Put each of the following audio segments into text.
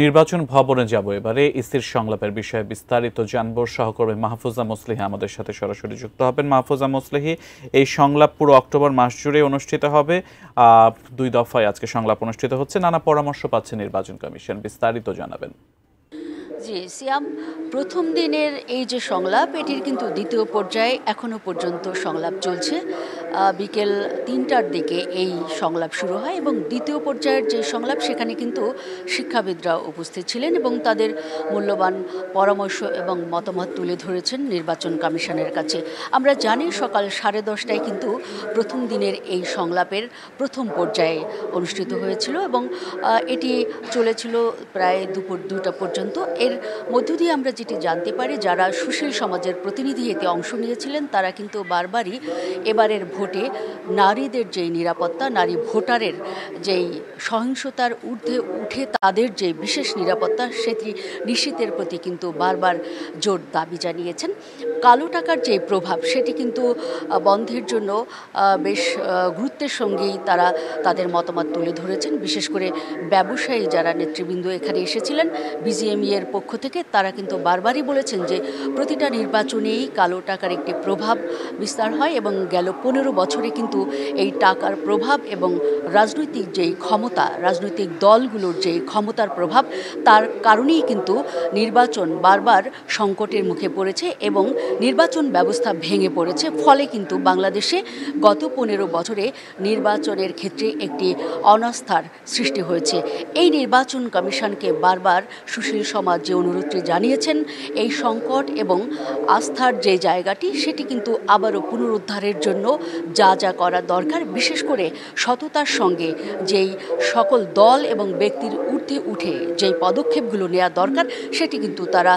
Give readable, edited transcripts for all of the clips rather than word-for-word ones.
নির্বাচন ভবনে যাব এবারে ইসির সংলাপের বিষয়ে বিস্তারিত জানবো। সহকর্মী মাহফুজা মুসলিহি আমাদের সাথে সরাসরি যুক্ত হবেন। মাহফুজা মুসলিহি, এই সংলাপ পুরো অক্টোবর মাস জুড়ে অনুষ্ঠিত হবে। 2 দফায় আজকে সংলাপ অনুষ্ঠিত হচ্ছে। নানা পরামর্শ পাচ্ছে নির্বাচন কমিশন, বিস্তারিত জানাবেন। জি সিয়াম, প্রথম দিনের এই যে সংলাপ, এটির কিন্তু দ্বিতীয় পর্যায়ে এখনো পর্যন্ত সংলাপ চলছে। বিকেল 3টার দিকে এই সংলাপ শুরু হয় এবং দ্বিতীয় পর্যায়ের যে সংলাপ সেখানে কিন্তু শিক্ষাবিদরা উপস্থিত ছিলেন এবং তাদের মূল্যবান পরামর্শ এবং মতামত তুলে ধরেছেন নির্বাচন কমিশনের কাছে। আমরা জানি সকাল 10:30টায় কিন্তু প্রথম দিনের এই সংলাপের প্রথম পর্যায়ে অনুষ্ঠিত হয়েছিল এবং এটি চলেছিল প্রায় দুপুর 2টা পর্যন্ত। এর মধ্য দিয়ে আমরা যেটি জানতে পারি, যারা সুশীল সমাজের প্রতিনিধি এতে অংশ নিয়েছিলেন তারা কিন্তু বারবারই এবারের ভোটে নারীদের যেই নিরাপত্তা, নারী ভোটারের যেই সহিংসতার ঊর্ধ্বে উঠে তাদের যে বিশেষ নিরাপত্তা সেটি নিশ্চিতের প্রতি কিন্তু বারবার জোর দাবি জানিয়েছেন। কালো টাকার যে প্রভাব সেটি কিন্তু বন্ধের জন্য বেশ গুরুত্বের সঙ্গেই তারা তাদের মতামত তুলে ধরেছেন। বিশেষ করে ব্যবসায়ী যারা নেতৃবৃন্দ এখানে এসেছিলেন বিজিএমই এর পক্ষ থেকে, তারা কিন্তু বারবারই বলেছেন যে প্রতিটা নির্বাচনেই কালো টাকার একটি প্রভাব বিস্তার হয় এবং গেল 15 বছরে কিন্তু এই টাকার প্রভাব এবং রাজনৈতিক যেই ক্ষমতা, রাজনৈতিক দলগুলোর যেই ক্ষমতার প্রভাব, তার কারণেই কিন্তু নির্বাচন বারবার সংকটের মুখে পড়েছে এবং নির্বাচন ব্যবস্থা ভেঙে পড়েছে। ফলে কিন্তু বাংলাদেশে গত 15 বছরে নির্বাচনের ক্ষেত্রে একটি অনাস্থার সৃষ্টি হয়েছে। এই নির্বাচন কমিশনকে বারবার সুশীল সমাজ যে অনুরোধটি জানিয়েছেন, এই সংকট এবং আস্থার যে জায়গাটি সেটি কিন্তু আবারও পুনরুদ্ধারের জন্য যা যা করা দরকার, বিশেষ করে সততার সঙ্গে যেই সকল দল এবং ব্যক্তির ঊর্ধ্বে উঠে যেই পদক্ষেপগুলো নেওয়া দরকার সেটি কিন্তু তারা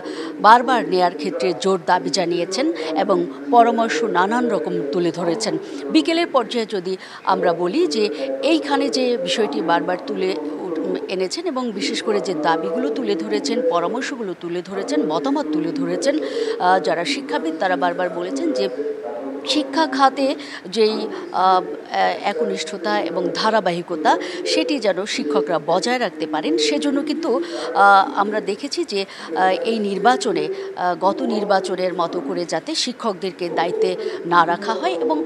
বারবার নেয়ার ক্ষেত্রে জোর দাবি জানিয়েছেন এবং পরামর্শ নানান রকম তুলে ধরেছেন। বিকেলের পর্যায়ে যদি আমরা বলি যে এইখানে যে বিষয়টি বারবার তুলে এনেছেন এবং বিশেষ করে যে দাবিগুলো তুলে ধরেছেন, পরামর্শগুলো তুলে ধরেছেন, মতামত তুলে ধরেছেন যারা শিক্ষাবিদ, তারা বারবার বলেছেন যে শিক্ষা খাতে যেই একনিষ্ঠতা এবং ধারাবাহিকতা সেটি যেন শিক্ষকরা বজায় রাখতে পারেন। সেজন্য কিন্তু আমরা দেখেছি যে এই নির্বাচনে গত নির্বাচনের মতো করে যাতে শিক্ষকদেরকে দায়িত্বে না রাখা হয় এবং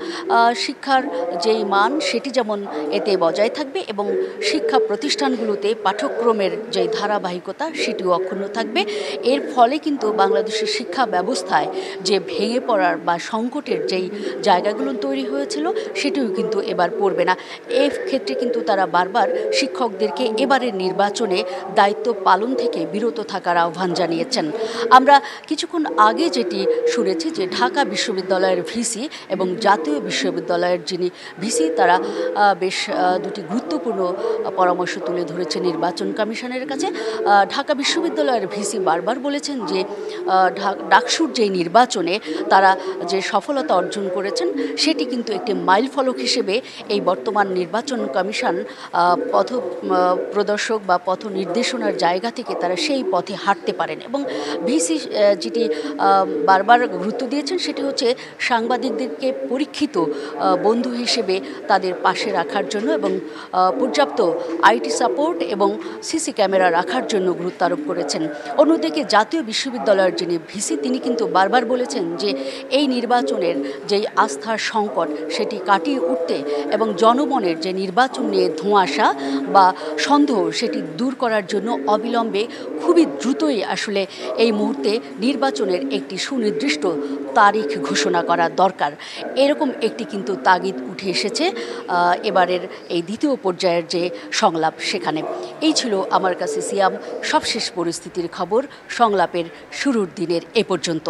শিক্ষার যেই মান সেটি যেমন এতে বজায় থাকবে এবং শিক্ষা প্রতিষ্ঠানগুলোতে পাঠ্যক্রমের যেই ধারাবাহিকতা সেটিও অক্ষুণ্ণ থাকবে। এর ফলে কিন্তু বাংলাদেশের শিক্ষা ব্যবস্থায় যে ভেঙে পড়ার বা সংকটের যেই জায়গাগুলো তৈরি হয়েছিল সেটিও কিন্তু এবার পড়বে না। এই ক্ষেত্রে কিন্তু তারা বারবার শিক্ষকদেরকে এবারের নির্বাচনে দায়িত্ব পালন থেকে বিরত থাকার আহ্বান জানিয়েছেন। আমরা কিছুক্ষণ আগে যেটি শুনেছি যে ঢাকা বিশ্ববিদ্যালয়ের ভিসি এবং জাতীয় বিশ্ববিদ্যালয়ের যিনি ভিসি, তারা বেশ দুটি গুরুত্বপূর্ণ পরামর্শ তুলে ধরেছে নির্বাচন কমিশনের কাছে। ঢাকা বিশ্ববিদ্যালয়ের ভিসি বারবার বলেছেন যে ডাকসুর যেই নির্বাচনে তারা যে সফলতা অর্জন করেছেন সেটি কিন্তু একটি মাইল ফলক হিসেবে এই বর্তমান নির্বাচন কমিশন পথ প্রদর্শক বা পথ নির্দেশনার জায়গা থেকে তারা সেই পথে হাঁটতে পারেন এবং ভিসি যেটি বারবার গুরুত্ব দিয়েছেন সেটি হচ্ছে সাংবাদিকদেরকে পরীক্ষিত বন্ধু হিসেবে তাদের পাশে রাখার জন্য এবং পর্যাপ্ত আইটি সাপোর্ট এবং সিসি ক্যামেরা রাখার জন্য গুরুত্ব আরোপ করেছেন। অন্যদিকে জাতীয় বিশ্ববিদ্যালয়ের যিনি ভিসি, তিনি কিন্তু বারবার বলেছেন যে এই নির্বাচনের যেই আস্থার সংকট সেটি কাটিয়ে উঠতে এবং জনমনের যে নির্বাচন নিয়ে ধোঁয়াশা বা সন্দেহ সেটি দূর করার জন্য অবিলম্বে খুবই দ্রুতই আসলে এই মুহূর্তে নির্বাচনের একটি সুনির্দিষ্ট তারিখ ঘোষণা করা দরকার। এরকম একটি কিন্তু তাগিদ উঠে এসেছে এবারের এই দ্বিতীয় পর্যায়ের যে সংলাপ সেখানে। এই ছিল আমার কাছে সিয়াম সবশেষ পরিস্থিতির খবর সংলাপের শুরুর দিনের এ পর্যন্ত।